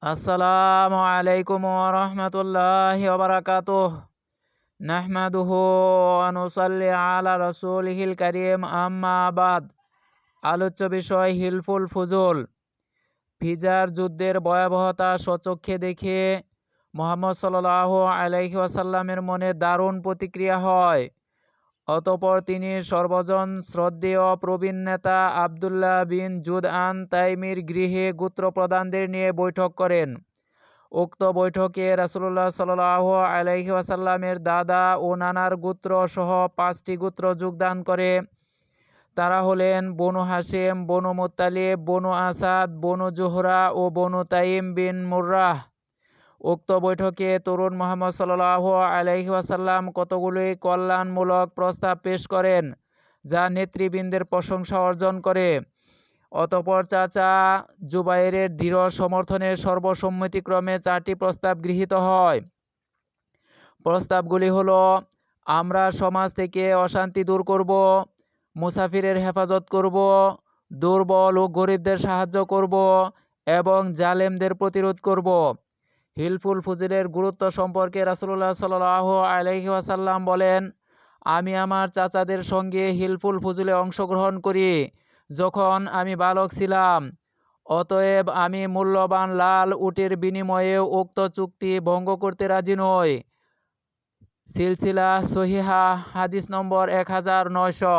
আসসালামু আলাইকুম ওয়া রাহমাতুল্লাহি ওয়া বারাকাতুহু। নাহমাদুহু ওয়া নুসাল্লি আলা রাসূলিহিল কারীম, আম্মা বাদ। আলোচ্য বিষয় হিলফুল ফুজুল। ফিজার যুদ্ধের ভয়াবহতা স্বচক্ষে দেখে মুহাম্মদ সাল্লাল্লাহু আলাইহি ওয়াসাল্লামের মনে দারুণ প্রতিক্রিয়া হয়। অতঃপর তিনি সর্বজন শ্রদ্ধেয় প্রবীণ নেতা আবদুল্লাহ বিন জুদআন তাইমির গৃহে গোত্রপ্রধানদের নিয়ে বৈঠক করেন। উক্ত বৈঠকে রাসূলুল্লাহ সাল্লাল্লাহু আলাইহি ওয়াসাল্লামের দাদা ও নানার গোত্র সহ 5টি গোত্র যোগদান করে। তারা হলেন বনু হাশিম, বনু মুত্তালিব, বনু আসাদ, বনু জোহরা ও বনু তাইম বিন মুররাহ। উক্ত বৈঠকে তরুণ মুহাম্মদ সাল্লাল্লাহু আলাইহি ওয়াসাল্লাম কতগুলি কল্যাণমূলক প্রস্তাব পেশ করেন, যা নেতৃবৃন্দের প্রশংসা অর্জন করে। অতঃপর চাচা জুবাইরের দৃঢ় সমর্থনে সর্বসম্মতিক্রমে 4টি প্রস্তাব গৃহীত হয়। প্রস্তাবগুলি হলো: আমরা সমাজ থেকে অশান্তি দূর করব, মুসাফিরের হেফাজত করব, দুর্বল ও গরিবদের সাহায্য করব এবং জালেমদের প্রতিরোধ করব। হিলফুল ফুজুলের গুরুত্ব সম্পর্কে রাসূলুল্লাহ সাল্লাল্লাহু আলাইহি ওয়াসাল্লাম বলেন, আমি আমার চাচাদের সঙ্গে হিলফুল ফুজুলে অংশগ্রহণ করি যখন আমি বালক ছিলাম। অতএব আমি মূল্যবান লাল উটের বিনিময়ে উক্ত চুক্তি ভঙ্গ করতে রাজি নই। সিলসিলা সহিহা হাদিস নম্বর 1900।